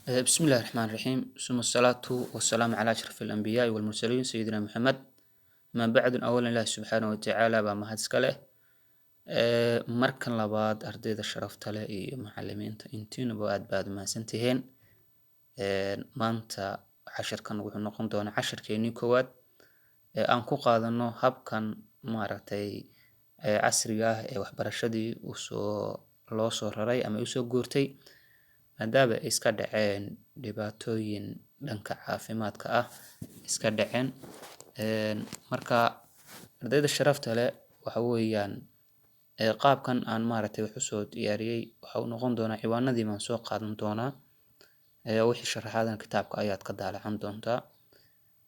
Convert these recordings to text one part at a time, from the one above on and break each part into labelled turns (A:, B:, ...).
A: بسم الله الرحمن الرحيم ثم الصلاة والسلام على أشرف الأنبياء والمرسلين سيدنا محمد ما بعد أولا الله سبحانه وتعالى بمهد سكاله مركن لباد أرديد الشرف تلاقي معلمين انتين بعد ما سنتهين ما أنت عشر كان وحنا نقوم دون عشر كيني كواد أنكو قادنو هب كان مارتي عصرية وحبرشدي وسو loo soo raray ama usoo guurtay maadaama ay iska dhaceen dhibaatooyin dhanka caafimaadka ah iska dhaceen marka ardayda sharafta leh waxa weeyaan qaabkan aan maaragtay wax usoo diyaariyey waxa uu noqon doonaa ciwaanadii baan soo qaadan doonaa wixii sharaxaadan kitaabka ayaad ka daalacan doontaa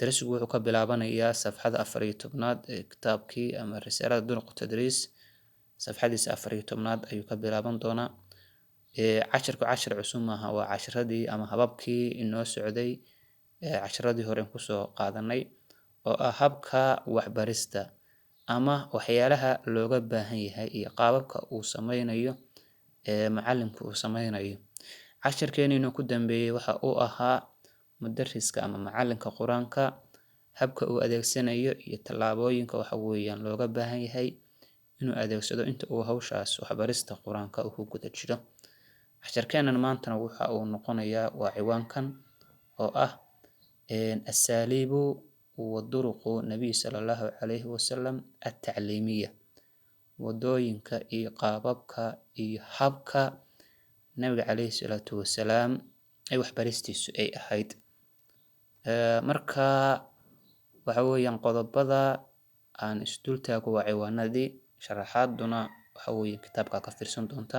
A: darsigu wuxuu ka bilaabanayaa safxada 14aad ee kitaabkii ama risaalada duruq tadriis safxadiisa 14aad ayuu ka bilaaban doonaa cashirku cashir cusub maaha waa cashiradii ama hababkii inoo socday cashiradii hore aan kusoo qaadanay oo ah habka waxbarista ama waxyaalaha looga baahan yahay iyo qaababka uu sameynayo macalinku uu sameynayo cashirkeenina ku dambeeyay waxa uu ahaa mudariska ama macalinka quraanka habka uu adeegsanayo iyo tallaabooyinka waxa weeyaan looga baahan yahay inuu adeegsado inta uu hawshaas waxbarista quraanka uu ku guda jiro casharkeenan maantana waxa uu noqonayaa waa ciwaankan oo ah asaliibu wa duruqu nabiy sallallahu alayhi wasallam at-ta'liimiyya wadooyinka iyo qaababka iyo habka nabiga alayhi salatu wasalaam ay waxbaristiisu ay ahayd marka waxa weeyaan qodobada aan isdul taago waa ciwaanadii sharaxaaduna waxa weeye kitaabka ka fiirsan doonta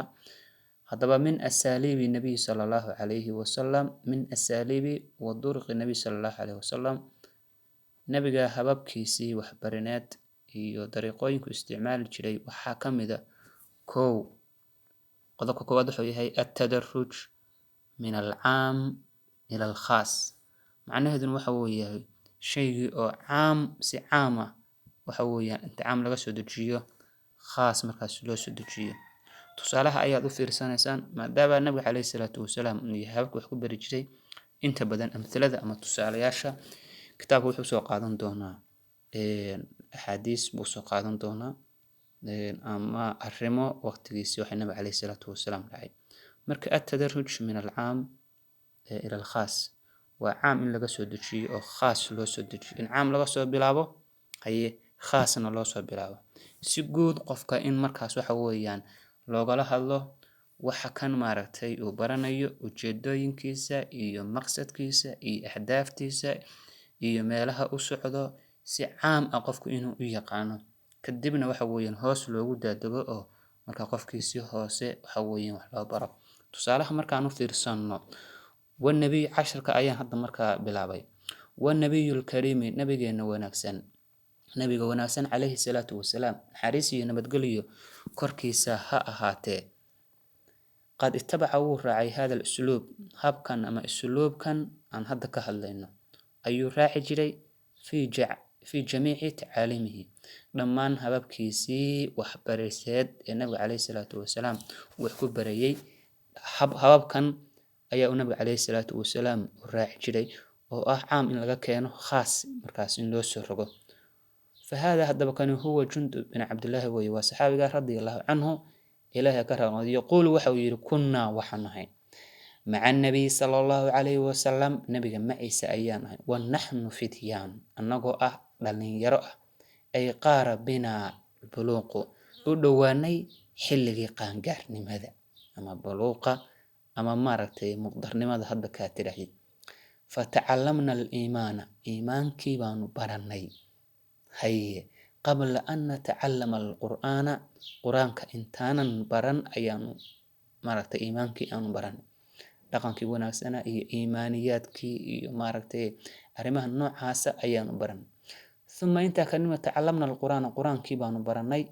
A: haddaba min asaliibi nabiy sallallahu alayhi wasallam min asaliibi wa duruqi nabiy sallallahu alayhi wasallam nabiga hababkiisii waxbarineed iyo dariiqooyinku isticmaali jiray waxaa ka mid ah qodobka koowaad wuxuu yahay at-tadarruj min al-caam ila al-khaas macnaheedu waxa uu yahay shaygii oo si caam ah waxa weeyaan inta caam laga soo dejiyo khaas markaas loo soo dejiyo tusaalaha ayaad u fiirsanaysaan maadaama nabiga calayhi salaatu wasalaam uu yahay habka wax ku bari jiray inta badan amthilada ama tusaalayaasha kitaabku wuxuu soo qaadan doonaa axaadiis buu soo qaadan doonaa ama arrimo waqtigiisii waxa nabiga calayhi salaatu wasalaam dhacay marka at-tadarruj min al-caam ila al-khaas waa caam in laga soo dejiyo oo khaas loo soo dejiyo in caam laga soo bilaabo haye khaasna loo soo bilaabo si guud qofka in markaas waxa weeyaan loogala hadlo waxa kan maaragtay uu baranayo ujeedooyinkiisa iyo maqsadkiisa iyo ahdaaftiisa iyo meelaha u socdo si caam ah qofku inuu u yaqaano kadibna waxa weeyaan hoos loogu daadego oo marka qofkiisi hoose waxa weeyaan wax loo baro tusaalaha markaan u fiirsano والنبي عشر كأيام هذا مركا بلعبي والنبي الكريم نبينا ونكسن نبي ونكسن عليه الصلاة والسلام حريصي نبتقوليه كركيسة هاته قد اتبعوا راعي هذا الأسلوب هب كان أما الأسلوب كان عن هذا كهلينا أي راعي جري في جميع تعاليمه لما هباب كيسي وحبريسات النبي عليه الصلاة والسلام وحكو بريي هباب كان ayaa nabiga calayhi salaatu wasalaam u raaci jiray oo ah caam in laga keeno khaas markaas in loo soo rogo fahada hadaba kan huwa jundub bin abdullah wa saxaabiga radiyallahu anhu ilaahay ka raadiyay yaqul waxa uu yiri kunna waxanahay maca nabi sallallahu alayhi wasallam nabiga maciisa ayaan ahay wa nahnu fityan anagoo ah dhalinyaro ah ay qaara bina buluuqu u dhawaanay xilligii qaangaarnimada ama buluuqa أما مارتي مقدرنمada hadda ka tiraahid fata'allamna al-iimaana iimaanki baanu baranay haye qabla an nata'allama al-qur'aana quraanka intaanan baran ayaanu maartay iimaanki aanu baran dhaqankii wanaagsana iyo iimaaniyaadkii iyo maartay arimaha noocaas ayaanu baran thumma inta kanima ta'allamna al-qur'aana quraanki baanu baranay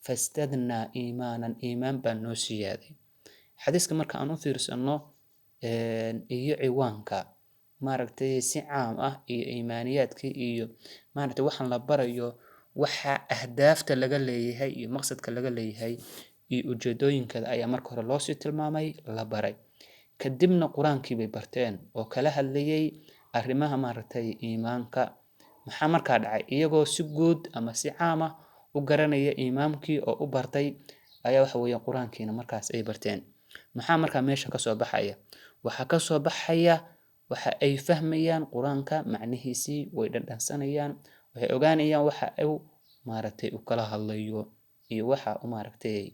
A: fastadna iimaanan iimaan baan noo siyaaday حديثك مركا أنو فيرسانو إيو عوانكا ماركتي سي عام إيو إيمانياتكي إيو ماركتي وحن لبارا إيو وحا أهدافتا لغا ليهي إيو مقصدكا لغا ليهي إيو ujeedooyinka ayaa marka hore loo sii tilmaamay la baray kadibna quraankii bay barteen oo kala hadlayay arrimaha maaragtay iimaanka. maxaa markaa dhacay? iyagoo si guud ama si caam ah u garanaya imaamkii oo u bartay ayaa waxa weeye quraankiina markaas ay barteen. maxaa markaa meesha ka soo baxaya? waxaa ka soo baxaya waxa ay fahmayaan quraanka macnihiisii, way dhadhansanayaan, waxay ogaanayaan waxa uu maaragtay u kala hadlayo iyo waxa uu maaragtay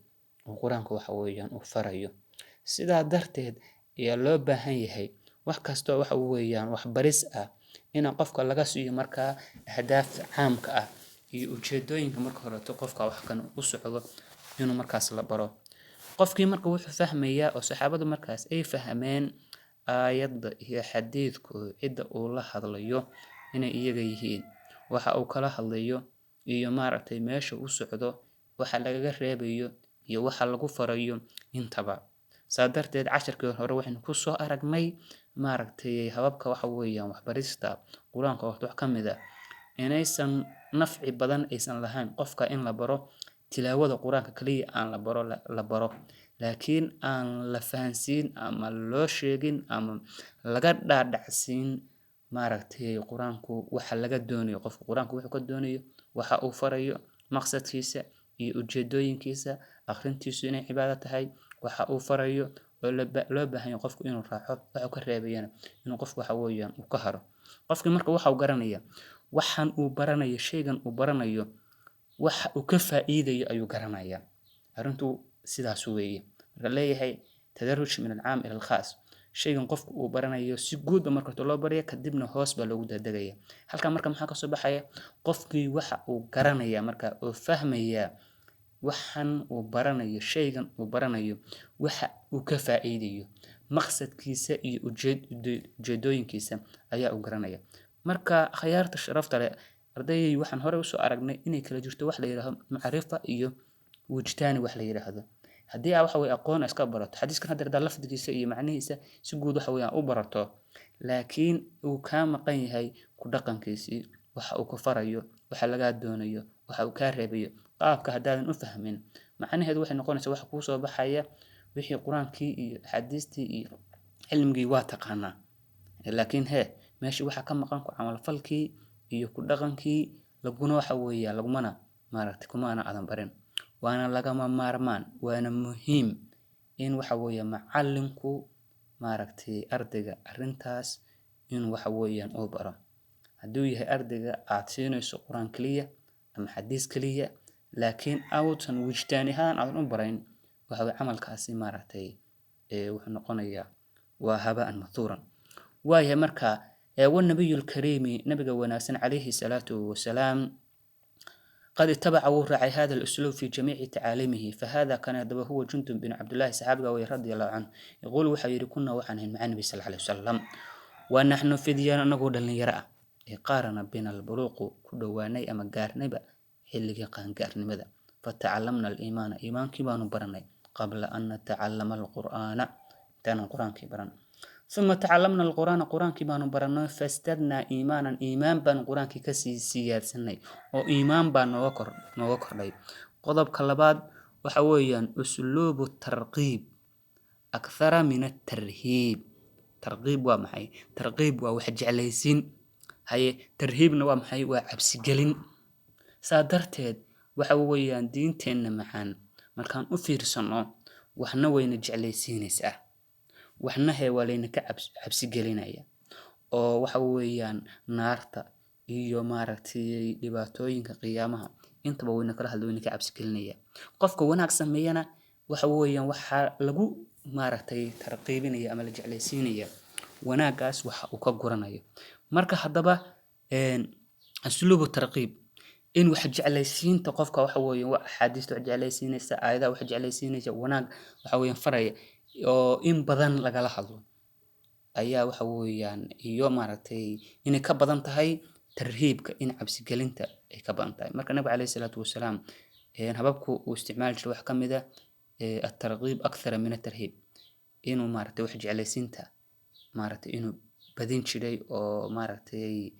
A: quraanku waxa weeyaan uu farayo. sidaa darteed ayaa loo baahan yahay wax kastoo waxa weeyaan wax baris ah in qofka laga siiyo markaa ahdaafta caamka ah iyo ujeedooyinka marka horeeto qofka wax kan u socdo inuu markaas la baro. qofkii marka wuxuu fahmayaa oo saxaabadu markaas ay fahmeen aayadda iyo xadiidku cidda uu la hadlayo inay iyaga yihiin, waxa uu kala hadlayo iyo maaragtay meesha uu socdo, waxa lagaga reebayo iyo waxa lagu farayo intaba. saa darteed casharkii hore waxaynu ku soo aragnay maaragtay hababka waxa weeyaan waxbarista quraanka wax ka mid ah inaysan nafci badan aysan lahayn qofka in la baro tilaawada quraanka kaliya aan la baro laakiin aan la fahansiin ama loo sheegin ama laga dhaadhacsiin maaragtay quraanku waxa laga doonayo qofka quraanku wuxuu ka doonayo, waxa uu farayo, maqsadkiisa iyo ujeedooyinkiisa, akhrintiisu inay cibaado tahay, waxa uu farayo oo loo baahan yahay qofku inuu raaco, waxa uu ka reebayana inuu qofku waxa weeyaan uu ka haro. qofkii marka waxa uu garanaya waxan uu baranayo, shaygan uu baranayo waxa uu ka faa'iidayo ayuu garanaya. arrintu sidaas weeye. marka leeyahay tadaruj min al-caam ila al-khaas, shaygan qofku uu baranayo si guud ba marka loo bariyo kadibna hoos ba loogu dadagaya. halka marka maxaa ka soo baxaya? qofkii waxa uu garanaya marka uu fahmaya waxan uu baranayo, shaygan uu baranayo waxa uu ka faa'iidayo, maqsadkiisa iyo ujeedooyinkiisa ayaa uu garanaya. marka khiyaarta sharafta leh ardayay waxaan hore u soo aragnay inay kala jirto wax la yiraahdo macrifa iyo wujdaani wax la yiraahdo. haddii waxa weeye aqoon iska barato xadiiskan hadda lafdigiisa iyo macnihiisa si guud waxa weeyaan u barato, laakiin uu ka maqan yahay ku dhaqankiisii, waxa uu ku farayo, waxa laga doonayo, waxa uu ka reebayo, qaabka haddaadan u fahmin macnaheedu waxay noqonaysaa wax ku soo baxaya wixii quraankii iyo xadiistii iyo cilmigii waa taqaanaa, laakiin meeshii waxa ka maqan ku camal falkii iyo ku dhaqankii laguna waxa weeyaa lagumana maaragtay kuma ana adan barin. waana lagama maarmaan, waana muhiim in waxa weeye macallinku maaragtay ardayga arrintaas in waxa weeyaan uu baro. hadduu yahay ardayga aad siinayso quraan kaliya ama xadiis kaliya laakiin awtan wujdaani ahaan aadan u barayn, waxa weeye camalkaasi maaragtay wuxuu noqonayaa waa habaan mathuuran. waayahay marka والنبي الكريم نبي وناسن عليه الصلاة والسلام قد اتبع وراعي هذا الأسلوب في جميع تعاليمه، فهذا كان يدبه هو جندب بن عبد الله الصحابي رضي الله عنه يقول وحير كنا وحنه مع النبي صلى الله عليه وسلم ونحن في ديانا نقول لن يرى قارن بين البلوغ كدواني أما قارنبا حلقي قان قارنبا فتعلمنا الإيمان إيمان كبان برني قبل أن نتعلم القرآن تانا القرآن كبرن، ثم تعلمنا القرآن قرآن كبان برنا فاستدنا إيمانا إيمان بان قرآن كسي سياد سنة أو إيمان بان نوكر لي قضب كلباد وحويا أسلوب الترغيب أكثر من الترهيب. ترغيب ومحي ترغيب وواحد جعليسين هاي ترهيب ومحي وعبس جلين سادرتد وحويا دينتين معان مركان أفير سنة وحنا وين جعليسين ساه waxna heewaleena ka cabsi gelinaya oo waxa weeyaan naarta iyo maaragtay dhibaatooyinka qiyaamaha intaba wayna kala hadlooyinka ka cabsi gelinaya. qofka wanaag sameeyana waxa weeyaan waxa lagu maaragtay tarqiibinaya ama la jeclaysiinaya wanaagaas waxa uu ka guranayo. marka haddaba asluubu tarqiib in wax jeclaysiinta qofka waxa weeyaan wax xadiisto jeclaysiinaysa, aayada wax jeclaysiinaysa, wanaag waxa weeyaan faraya oo in badan lagala hadlo ayaa waxa weeyaan iyo maaragtay inay ka badan tahay tarhiibka, in cabsi gelinta ay ka badan tahay. marka nabiga calayhi salaatu wasalaam hababku uu isticmaali jiray wax ka mid ah at-targhib akthar min at-tarhib, inuu maaragtay wax jeclaysiinta maaragtay inuu badin jiray oo maaragtay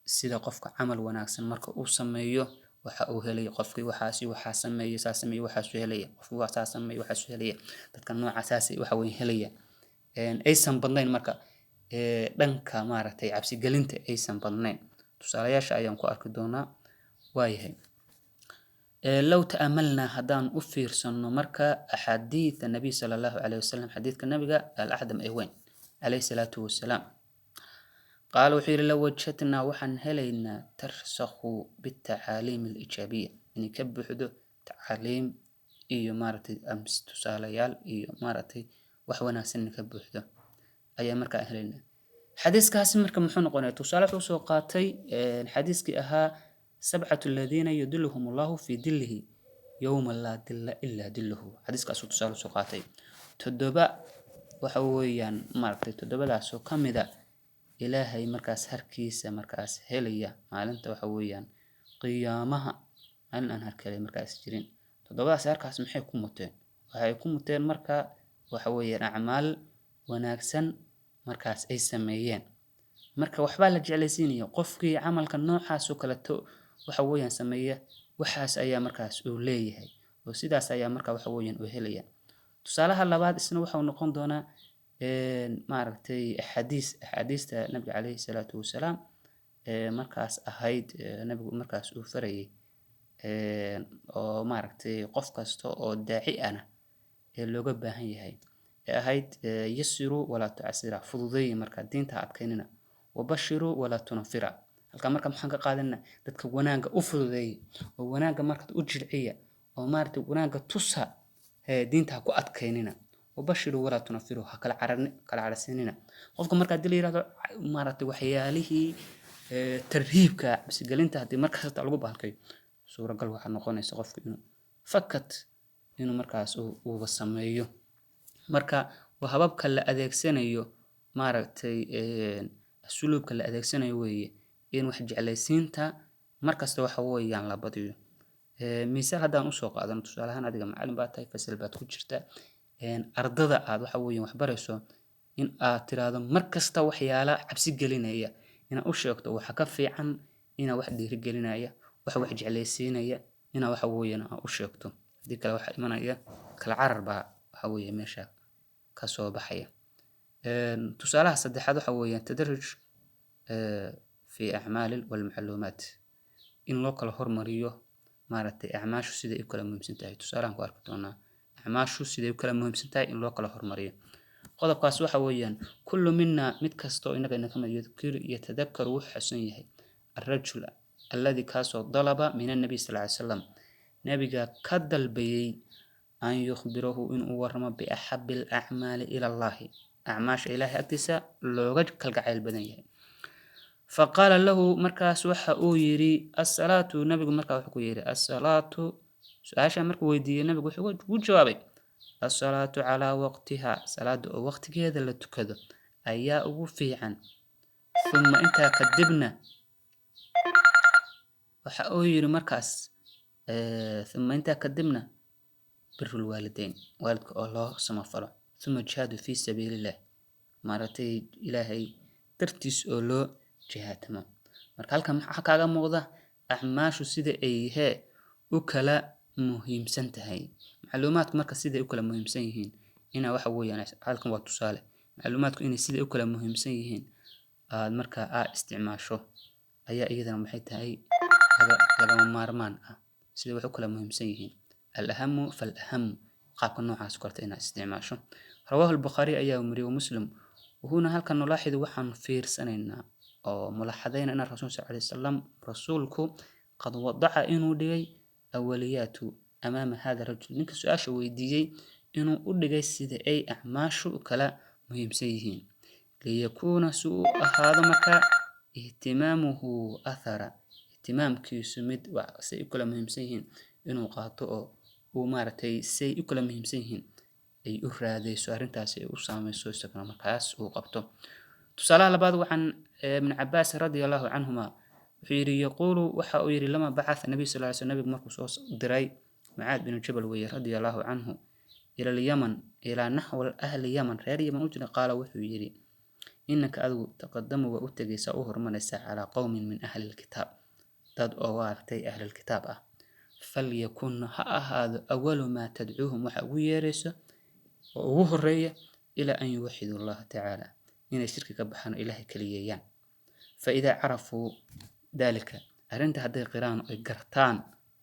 A: sida qofka camal wanaagsan marka uu sameeyo waxa uu helaya qofkii waxaa sameeyay saa sameeyay waxaasuu helaya qofkii waxaa sameeyay waxaasuu helaya dadka noocaas waxa weyn helaya aysan badnayn marka dhanka maaragtay cabsi gelinta aysan badnayn tusaalayaasha ayaan ku arki doonaa waayahay لو تأملنا هدان أفير سنو مركا أحاديث النبي صلى الله عليه وسلم حديث النبي الأحدم أيوين عليه الصلاة والسلام قالوا حير لو وجهتنا وحن هلينا ترسخوا بالتعاليم الإيجابية يعني كب حدو تعاليم إيو مارتي أمس تساليال إيو مارتي وحونا سن كب حدو أي مركا أهلينا حديث كاسم مركا محون قونا تسالة وسوقاتي الحديث كي أها 7 الذين يدلهم الله في دله يوم لا دل إلا دله حديث كاسو تسالة سوقاتي تدوبا وحويان مارتي تدوبا داسو كامدا إلهي مركاس هركيسة مركاس هلية معلنتا وحويان قيامها أن هركلي مركاس جرين تدوباس هركاس محي كومتين وحي كومتين مركا وحويان أعمال وناكسن مركاس أي سميين مركا وحبا لجعليسينيو قفكي عملك النوحاس وكالتو وحويان سمية وحاس أيا مركاس أوليهي وسيداس أيا مركا وحويان أهلية تسالها اللباد اسنو وحو نقون دونا maaragtay axaadiista nabiga calayhi salaatu wasalaam markaas ahayd nabigu markaas uu farayay oo maaragtay qof kasta oo daaci ana looga baahan yahay ahayd yasiru walaa tucasira fududeey marka diinta adkeynina wabashiru walaa tunfira halka marka maxaan ka qaadanaa dadka wanaagga u fududeey oo wanaagga marka u jirciya oo maaragtay wanaagga tusa diinta ku adkeynina وبشروا ولا تنفروا كلا عرسيننا قفكم مركا دلي يراهدو مارتي waxyaalihii tarhiibka bas galinta hadii markaas lagu baalkay suura gal waxa noqonaysa qofku inuu fakat inuu markaas uu sameeyo marka hababka la adeegsanayo maaragtay asluubka la adeegsanayo weeye in wax jeclaysiinta markaas waxa weeyaan la badiyo miisal hadaan u soo qaadano tusaalahan adiga macallin baad tahay fasal baad ku jirtaa ardada aad waxa weeyaan wax barayso in aad tiraado markasta waxyaala cabsi gelinaya ina u sheegto waxa ka fiican ina wax dhiiri gelinaya wax jeclaysiinaya ina waxa weeyaan u sheegto hadii kale waxa imanaya kala carar baa waxa weeyaan meesha ka soo baxaya tusaalaha saddexaad waxa weeyaan tadarruj fi a'maal wal macluumaat in loo kala hormariyo maaragtay acmaashu sida ay kala muhiimsan tahay tusaalahan ku arki doonaa acmaashu sida ay kala muhiimsan tahay in loo kala hormariyo qodobkaas waxa weeyaan kullu minna mid kasto inaga kama yadkir yatadakkaru wuxuusan yahay الرجل الذي كاسو طلب من النبي صلى الله عليه وسلم نبيك كدلبي أن يخبره إن ورم بأحب الأعمال إلى الله أعماش إله أكتسا لوجد كالقعيل بدنيه فقال له مركز وحا يري الصلاة نبي مركز وحا يري الصلاة سؤاشا مركز ويدي نبي وجوابي الصلاة على وقتها صلاة وقت كذا لتكذا أيا وفي عن ثم أنت كدبنا وحأوير مركز ثم أنت كدبنا بر الوالدين والدك الله سما فلا ثم جهاد في سبيل الله مرتي إلهي ترتيس أولو جهاد تمام مركز هلكم حكاغا موضة أعماشو سيدة أيها وكلا مهم سنتهي معلومات مركز سيدة وكلا مهم سنيهين هنا waxa weeyaan halkan waa tusaale macluumaadku inay sida u kala muhiimsan yihiin aad marka aad isticmaasho ayaa iyadana maxay tahay laga maarmaan ah sida wax u kala muhiimsan yihiin al-aham fal-aham qaabka noocaas korta inaad isticmaasho rawahu al-bukhari ayaa umriyo muslim وهنا halkan nolaaxid waxaan fiirsanayna oo mulaxadayna in rasuulka sallallahu alayhi wasallam rasuulku qad wadaca inuu dhigay awliyaatu amaama hada rajul ninka su'aasha weydiiyay inuu u dhigay sida ay acmaashu kala muhiimsan yihiin liyakuuna suu ahaado marka ihtimaamuhu athara ihtimaamkiisu mid say u kala muhiimsan yihiin inuu qaato oo uu maaragtay say u kala muhiimsan yihiin ay u raadayso arrintaas ay u saamayso isagana markaas uu qabto tusaalaha labaad waxaan ibn Abbas radiyallahu anhuma وحيري يقول وحاويري لما بعث النبي صلى الله عليه وسلم نبي مركز دراي معاذ بن جبل وي رضي الله عنه إلى اليمن إلى نحو أهل اليمن غير يمن وجنا قال وحيري إنك أدو تقدم وأتجي سأوهر من الساعة على قوم من أهل الكتاب dad oo waartay ahlul kitaab ah falyakun ha ahaado awalu maa tadcuuhum waxa ugu yeerayso oo ugu horeeya ilaa an yuwaxidu allaha tacaala inay shirki ka baxaan oo ilaahay kaliyeeyaan faidaa carafuu dalika arrinta hadday qiraan ay gartaan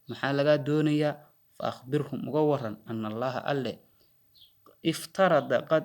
A: maxaa lagaa doonayaa fa akhbirhum uga waran ana allaha alle iftarada qad